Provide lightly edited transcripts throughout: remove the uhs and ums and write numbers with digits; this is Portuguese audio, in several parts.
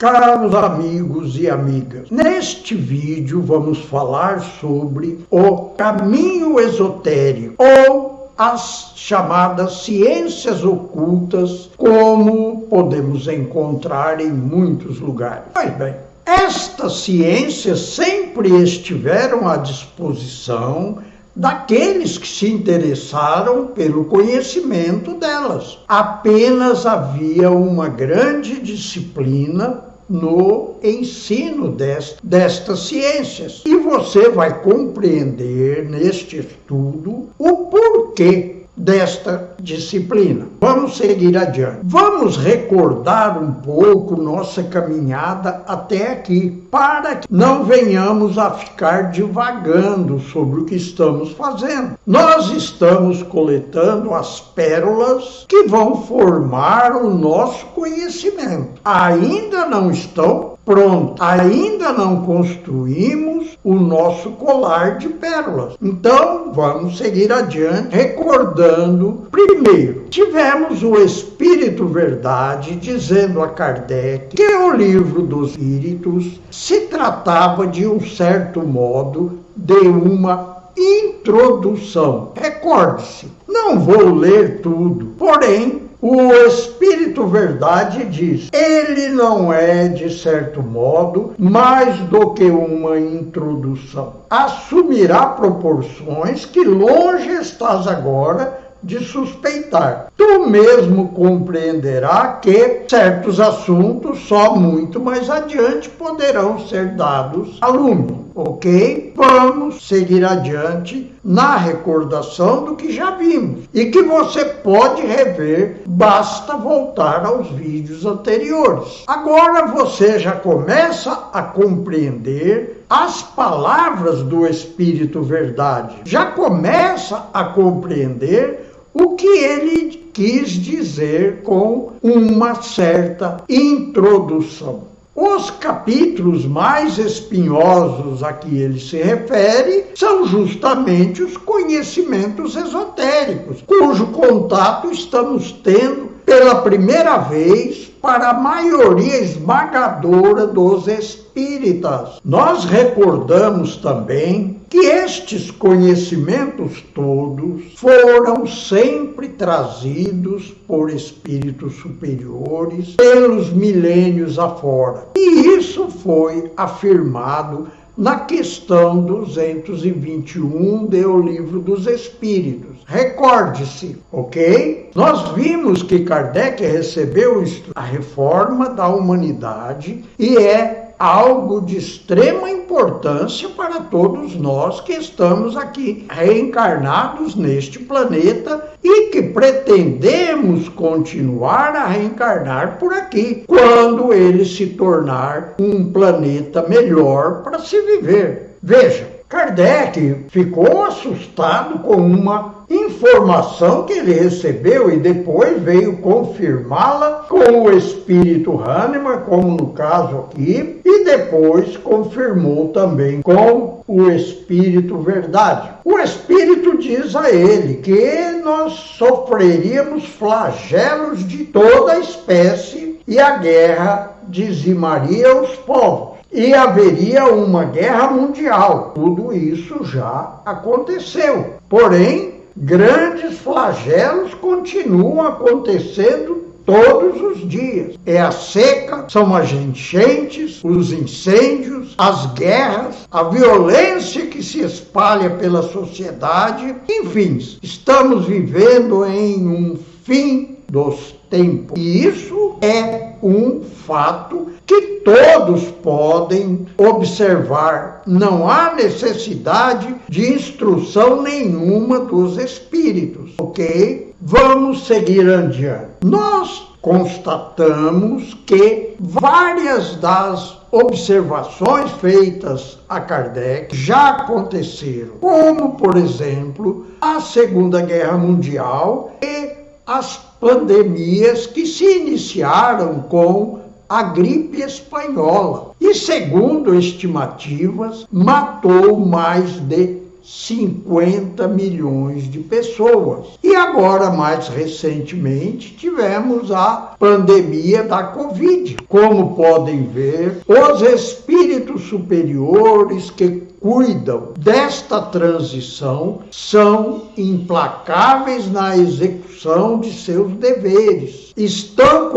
Caros amigos e amigas, neste vídeo vamos falar sobre o caminho esotérico ou as chamadas ciências ocultas, como podemos encontrar em muitos lugares. Pois bem, estas ciências sempre estiveram à disposição daqueles que se interessaram pelo conhecimento delas. Apenas havia uma grande disciplina no ensino destas ciências. E você vai compreender neste estudo o porquê desta disciplina. Vamos seguir adiante. Vamos recordar um pouco nossa caminhada até aqui, para que não venhamos a ficar divagando sobre o que estamos fazendo. Nós estamos coletando as pérolas que vão formar o nosso conhecimento. Ainda não estão prontos, ainda não construímos o nosso colar de pérolas. Então, vamos seguir adiante, recordando. Primeiro, tivemos o Espírito Verdade dizendo a Kardec que o Livro dos Espíritos se tratava, de um certo modo, de uma introdução. Recorde-se, não vou ler tudo, porém, o Espírito Verdade diz: ele não é, de certo modo, mais do que uma introdução. Assumirá proporções que longe estás agora de suspeitar. Tu mesmo compreenderá que certos assuntos só muito mais adiante poderão ser dados a lume. Ok? Vamos seguir adiante na recordação do que já vimos e que você pode rever, basta voltar aos vídeos anteriores. Agora você já começa a compreender as palavras do Espírito Verdade, já começa a compreender o que ele quis dizer com uma certa introdução. Os capítulos mais espinhosos a que ele se refere são justamente os conhecimentos esotéricos, cujo contato estamos tendo pela primeira vez para a maioria esmagadora dos espíritas. Nós recordamos também que estes conhecimentos todos foram sempre trazidos por espíritos superiores pelos milênios afora. E isso foi afirmado na questão 221 do Livro dos Espíritos. Recorde-se, ok? Nós vimos que Kardec recebeu a reforma da humanidade e é algo de extrema importância para todos nós que estamos aqui reencarnados neste planeta e que pretendemos continuar a reencarnar por aqui, quando ele se tornar um planeta melhor para se viver. Veja, Kardec ficou assustado com uma informação que ele recebeu e depois veio confirmá-la com o Espírito Hahnemann, como no caso aqui, e depois confirmou também com o Espírito Verdade. O Espírito diz a ele que nós sofreríamos flagelos de toda a espécie e a guerra dizimaria os povos. E haveria uma guerra mundial. Tudo isso já aconteceu. Porém, grandes flagelos continuam acontecendo todos os dias. É a seca, são as enchentes, os incêndios, as guerras, a violência que se espalha pela sociedade. Enfim, estamos vivendo em um fim dos tempos. E isso é um fato que todos podem observar. Não há necessidade de instrução nenhuma dos espíritos, ok? Vamos seguir adiante. Nós constatamos que várias das observações feitas a Kardec já aconteceram, como, por exemplo, a Segunda Guerra Mundial e as pandemias que se iniciaram com a gripe espanhola e, segundo estimativas, matou mais de 50 milhões de pessoas. E agora, mais recentemente, tivemos a pandemia da Covid. Como podem ver, os espíritos superiores que cuidam desta transição são implacáveis na execução de seus deveres. Estão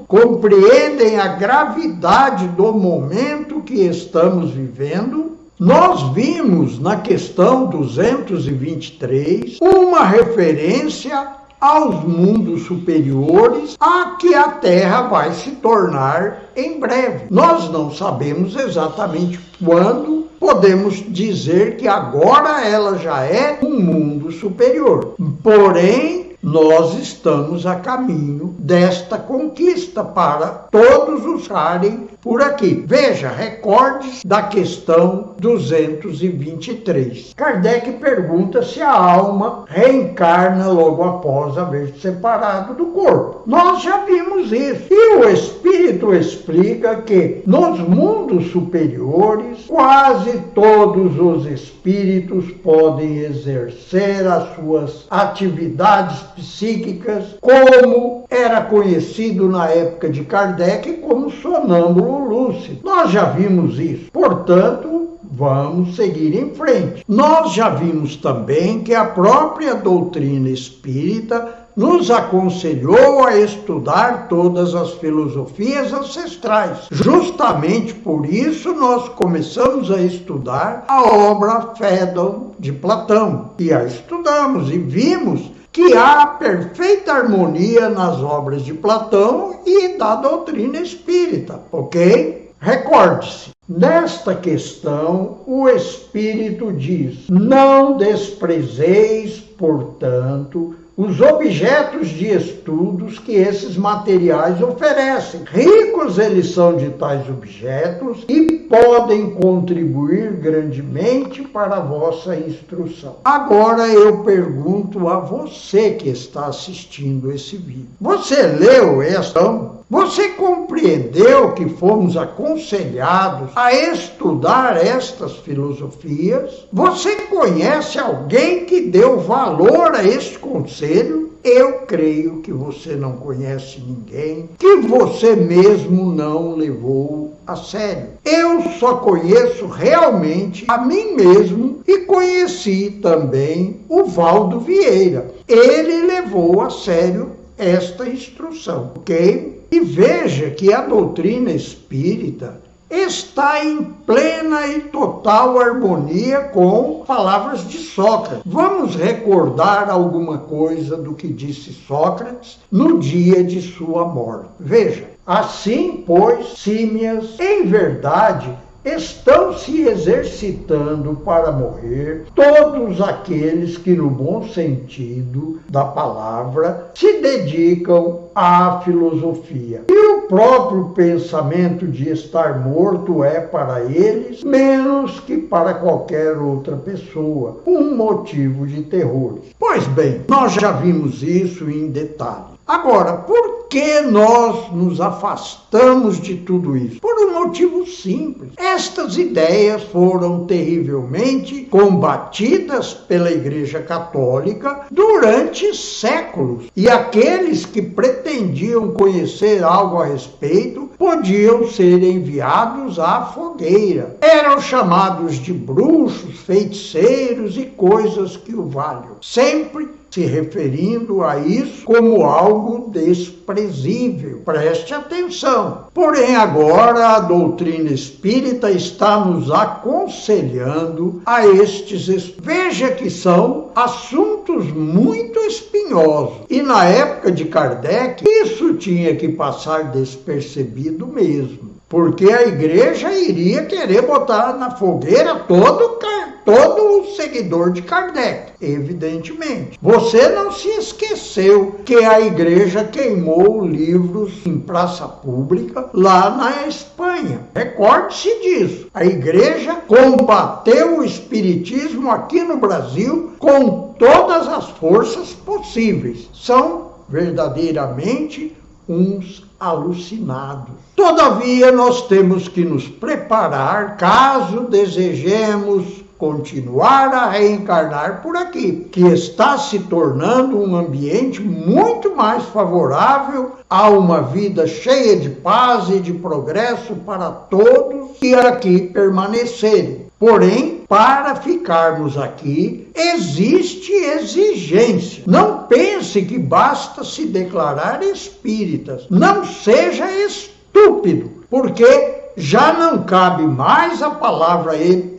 compreendem a gravidade do momento que estamos vivendo. Nós vimos na questão 223 uma referência aos mundos superiores a que a Terra vai se tornar em breve. Nós não sabemos exatamente quando, podemos dizer que agora ela já é um mundo superior. Porém, nós estamos a caminho desta conquista para todos os estarem por aqui. Veja, recordes da questão 223. Kardec pergunta se a alma reencarna logo após haver se separado do corpo. Nós já vimos isso. E o Espírito explica que nos mundos superiores, quase todos os espíritos podem exercer as suas atividades psíquicas, como era conhecido na época de Kardec como sonâmbulo lúcido. Nós já vimos isso. Portanto, vamos seguir em frente. Nós já vimos também que a própria doutrina espírita nos aconselhou a estudar todas as filosofias ancestrais. Justamente por isso nós começamos a estudar a obra Fédon de Platão. E a estudamos e vimos que há perfeita harmonia nas obras de Platão e da doutrina espírita, ok? Recorde-se, nesta questão o Espírito diz: não desprezeis, portanto, os objetos de estudos que esses materiais oferecem. Ricos eles são de tais objetos e podem contribuir grandemente para a vossa instrução. Agora eu pergunto a você que está assistindo esse vídeo. Você leu esta? Você compreendeu que fomos aconselhados a estudar estas filosofias? Você conhece alguém que deu valor a este conselho? Eu creio que você não conhece ninguém, que você mesmo não levou a sério. Eu só conheço realmente a mim mesmo e conheci também o Valdo Vieira. Ele levou a sério esta instrução, ok? E veja que a doutrina espírita está em plena e total harmonia com palavras de Sócrates. Vamos recordar alguma coisa do que disse Sócrates no dia de sua morte. Veja, assim, pois, símias, em verdade, estão se exercitando para morrer todos aqueles que, no bom sentido da palavra, se dedicam à filosofia. E o próprio pensamento de estar morto é para eles, menos que para qualquer outra pessoa, um motivo de terror. Pois bem, nós já vimos isso em detalhe. Agora, por que nós nos afastamos de tudo isso? Por um motivo simples. Estas ideias foram terrivelmente combatidas pela Igreja Católica durante séculos. E aqueles que pretendiam conhecer algo a respeito podiam ser enviados à fogueira. Eram chamados de bruxos, feiticeiros e coisas que o valham. Sempre se referindo a isso como algo desprezível. Preste atenção. Porém, agora a doutrina espírita está nos aconselhando a estes. Veja que são assuntos muito espinhosos. E na época de Kardec, isso tinha que passar despercebido mesmo. Porque a igreja iria querer botar na fogueira todo o seguidor de Kardec, evidentemente. Você não se esqueceu que a igreja queimou livros em praça pública lá na Espanha. Recorde-se disso. A igreja combateu o espiritismo aqui no Brasil com todas as forças possíveis. São verdadeiramente uns alucinados. Todavia, nós temos que nos preparar caso desejemos continuar a reencarnar por aqui, que está se tornando um ambiente muito mais favorável a uma vida cheia de paz e de progresso para todos que aqui permanecerem. Porém, para ficarmos aqui, existe exigência. Não pense que basta se declarar espíritas. Não seja estúpido, porque já não cabe mais a palavra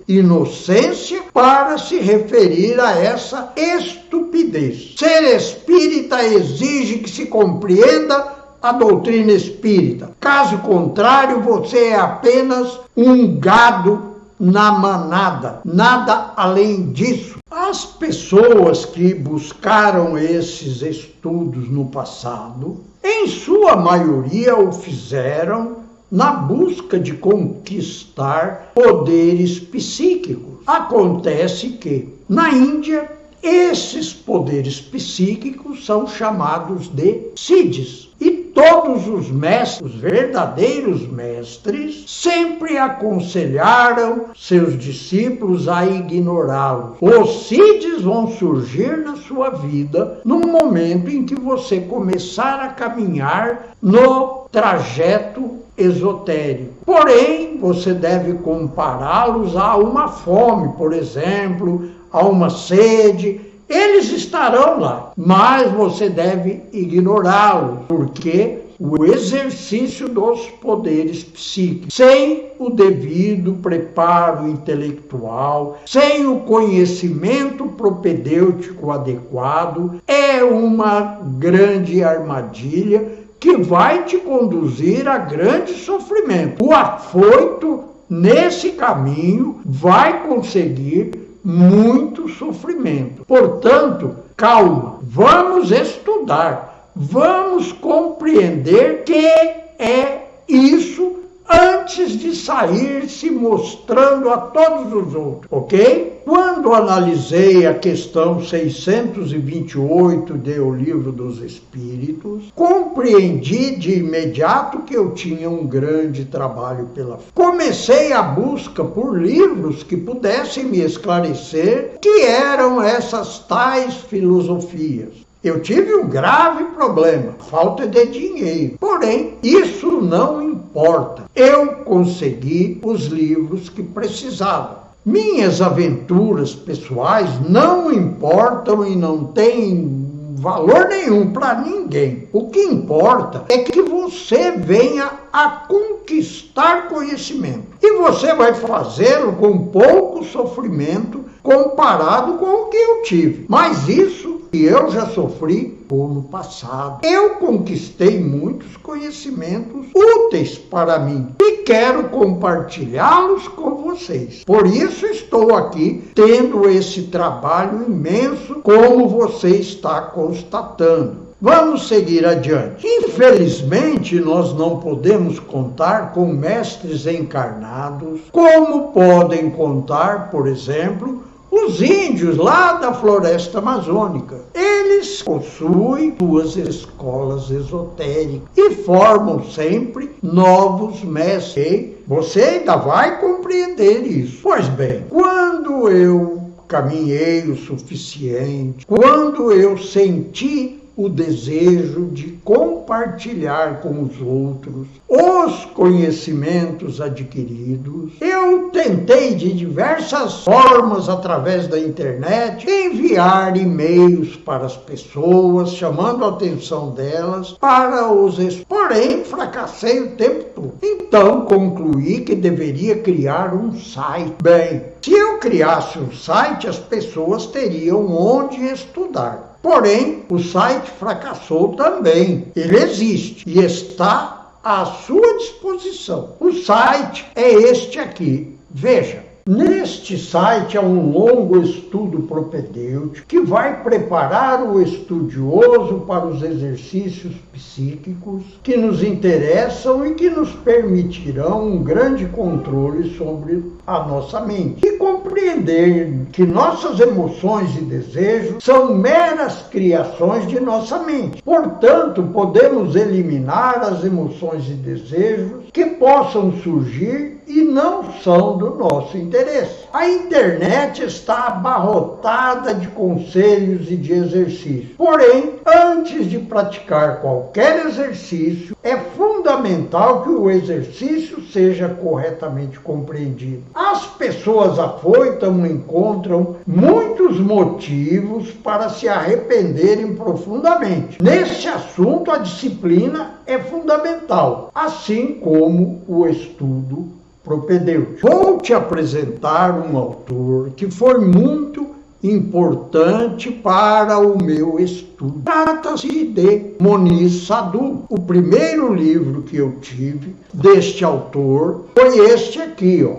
inocência para se referir a essa estupidez. Ser espírita exige que se compreenda a doutrina espírita. Caso contrário, você é apenas um gado na manada, nada além disso. As pessoas que buscaram esses estudos no passado, em sua maioria o fizeram na busca de conquistar poderes psíquicos. Acontece que, na Índia, esses poderes psíquicos são chamados de siddhis. E todos os mestres, os verdadeiros mestres, sempre aconselharam seus discípulos a ignorá-los. Os siddhis vão surgir na sua vida no momento em que você começar a caminhar no trajeto esotérico. Porém, você deve compará-los a uma fome, por exemplo, a uma sede. Eles estarão lá, mas você deve ignorá-los, porque o exercício dos poderes psíquicos, sem o devido preparo intelectual, sem o conhecimento propedêutico adequado, é uma grande armadilha que vai te conduzir a grande sofrimento. O afoito nesse caminho vai conseguir muito sofrimento. Portanto, calma, vamos estudar, vamos compreender que é isso antes de sair se mostrando a todos os outros, ok? Quando analisei a questão 628 do Livro dos Espíritos, compreendi de imediato que eu tinha um grande trabalho pela frente. Comecei a busca por livros que pudessem me esclarecer que eram essas tais filosofias. Eu tive um grave problema, falta de dinheiro. Porém, isso não importa. Eu consegui os livros que precisava. Minhas aventuras pessoais não importam e não têm valor nenhum para ninguém. O que importa é que você venha a conquistar conhecimento. E você vai fazê-lo com pouco sofrimento comparado com o que eu tive. Mas isso que eu já sofri no passado. Eu conquistei muitos conhecimentos úteis para mim e quero compartilhá-los com vocês. Por isso estou aqui tendo esse trabalho imenso, como você está constatando. Vamos seguir adiante. Infelizmente, nós não podemos contar com mestres encarnados, como podem contar, por exemplo, os índios lá da floresta amazônica. Eles possuem suas escolas esotéricas e formam sempre novos mestres. Você ainda vai compreender isso. Pois bem, quando eu caminhei o suficiente, quando eu senti o desejo de compartilhar com os outros os conhecimentos adquiridos, eu tentei de diversas formas, através da internet, enviar e-mails para as pessoas, chamando a atenção delas para os... Porém, fracassei o tempo todo. Então, concluí que deveria criar um site. Bem, se eu criasse um site, as pessoas teriam onde estudar. Porém, o site fracassou também. Ele existe e está à sua disposição. O site é este aqui. Veja. Neste site há um longo estudo propedêutico que vai preparar o estudioso para os exercícios psíquicos que nos interessam e que nos permitirão um grande controle sobre a nossa mente. E compreender que nossas emoções e desejos são meras criações de nossa mente. Portanto, podemos eliminar as emoções e desejos que possam surgir e não são do nosso interesse. interesse. A internet está abarrotada de conselhos e de exercícios. Porém, antes de praticar qualquer exercício, é fundamental que o exercício seja corretamente compreendido. As pessoas afoitas encontram muitos motivos para se arrependerem profundamente. Nesse assunto, a disciplina é fundamental, assim como o estudo propedêutico. Vou te apresentar um autor que foi muito importante para o meu estudo. Trata-se de Moniz Sadhu. O primeiro livro que eu tive deste autor foi este aqui,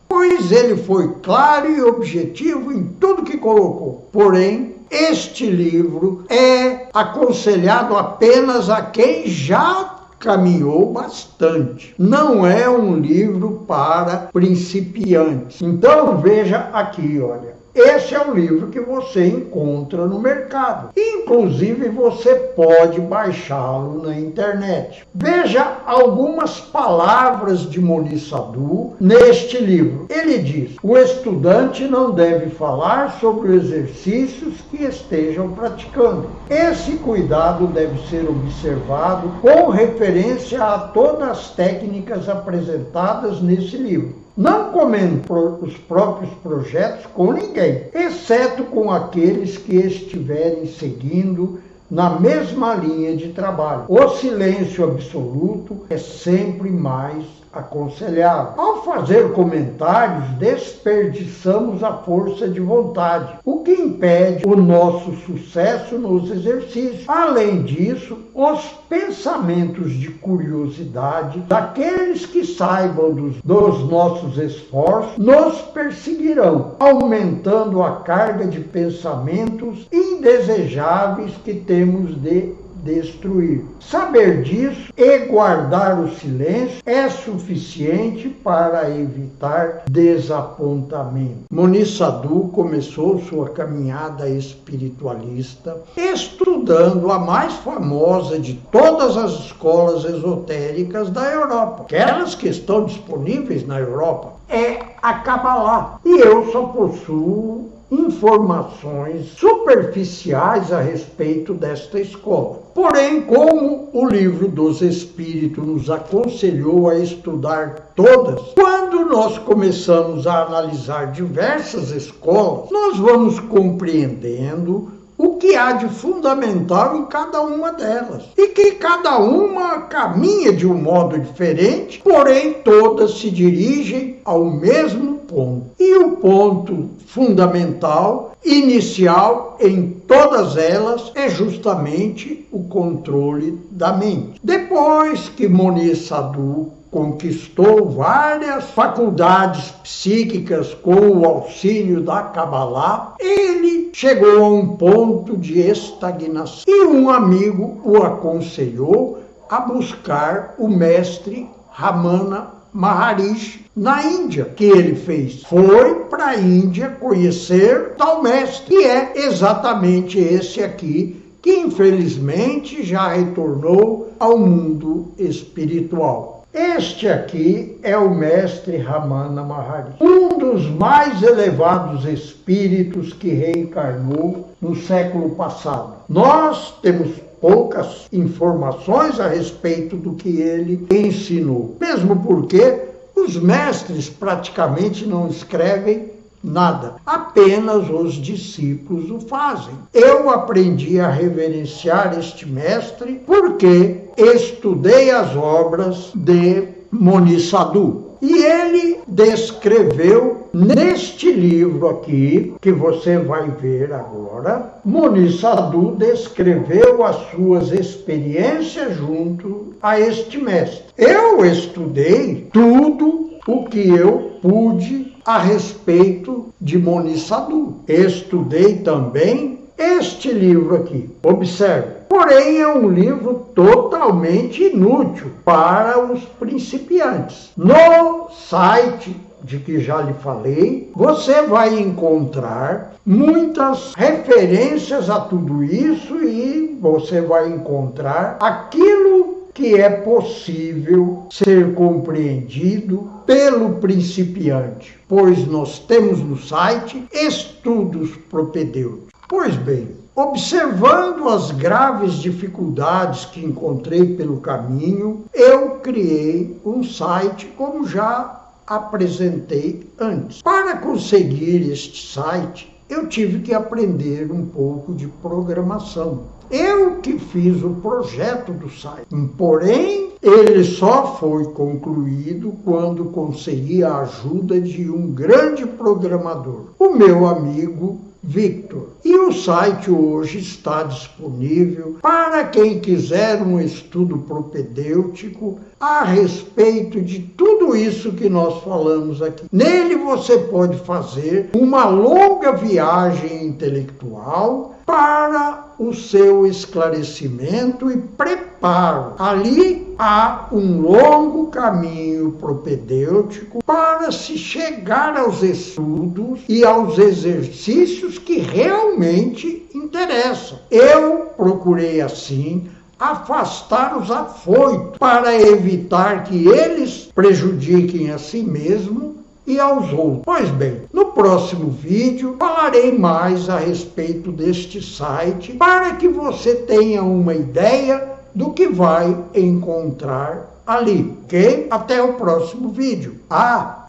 pois ele foi claro e objetivo em tudo que colocou. Porém, este livro é aconselhado apenas a quem já caminhou bastante. Não é um livro para principiantes. Então veja aqui, olha. Esse é um livro que você encontra no mercado. Inclusive, você pode baixá-lo na internet. Veja algumas palavras de Moniz Sadhu neste livro. Ele diz: o estudante não deve falar sobre os exercícios que estejam praticando. Esse cuidado deve ser observado com referência a todas as técnicas apresentadas nesse livro. Não comente os próprios projetos com ninguém, exceto com aqueles que estiverem seguindo na mesma linha de trabalho. O silêncio absoluto é sempre mais aconselhável. Ao fazer comentários, desperdiçamos a força de vontade, o que impede o nosso sucesso nos exercícios. Além disso, os pensamentos de curiosidade daqueles que saibam dos nossos esforços nos perseguirão, aumentando a carga de pensamentos indesejáveis que temos de destruir. Saber disso e guardar o silêncio é suficiente para evitar desapontamento. Moniz Sadhu começou sua caminhada espiritualista estudando a mais famosa de todas as escolas esotéricas da Europa. Aquelas que estão disponíveis na Europa é a Kabbalah. E eu só possuo informações superficiais a respeito desta escola. Porém, como o Livro dos Espíritos nos aconselhou a estudar todas, quando nós começamos a analisar diversas escolas, nós vamos compreendendo o que há de fundamental em cada uma delas. E que cada uma caminha de um modo diferente, porém todas se dirigem ao mesmo ponto. E o ponto fundamental, inicial em todas elas, é justamente o controle da mente. Depois que Moniz Sadhu conquistou várias faculdades psíquicas com o auxílio da Kabbalah, ele chegou a um ponto de estagnação. E um amigo o aconselhou a buscar o mestre Ramana Maharishi na Índia. O que ele fez? Foi para a Índia conhecer tal mestre, que é exatamente esse aqui, que infelizmente já retornou ao mundo espiritual. Este aqui é o mestre Ramana Maharishi, um dos mais elevados espíritos que reencarnou no século passado. Nós temos poucas informações a respeito do que ele ensinou, mesmo porque os mestres praticamente não escrevem nada, apenas os discípulos o fazem. Eu aprendi a reverenciar este mestre porque estudei as obras de Moniz Sadhu. E ele descreveu neste livro aqui, que você vai ver agora, Moniz Sadhu descreveu as suas experiências junto a este mestre. Eu estudei tudo o que eu pude a respeito de Moniz Sadhu. Estudei também este livro aqui. Observe. Porém, é um livro totalmente inútil para os principiantes. No site de que já lhe falei, você vai encontrar muitas referências a tudo isso e você vai encontrar aquilo que é possível ser compreendido pelo principiante, pois nós temos no site estudos propedêuticos. Pois bem, observando as graves dificuldades que encontrei pelo caminho, eu criei um site, como já apresentei antes. Para conseguir este site, eu tive que aprender um pouco de programação. Eu que fiz o projeto do site. Porém, ele só foi concluído quando consegui a ajuda de um grande programador, o meu amigo Victor. E o site hoje está disponível para quem quiser um estudo propedêutico a respeito de tudo isso que nós falamos aqui. Nele você pode fazer uma longa viagem intelectual para o seu esclarecimento e preparo. Ali há um longo caminho propedêutico para se chegar aos estudos e aos exercícios que realmente interessam. Eu procurei, assim, afastar os afoitos para evitar que eles prejudiquem a si mesmos e aos outros. Pois bem, no próximo vídeo falarei mais a respeito deste site para que você tenha uma ideia do que vai encontrar ali, ok? Até o próximo vídeo.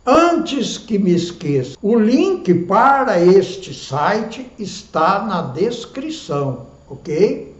Antes que me esqueça, o link para este site está na descrição, ok?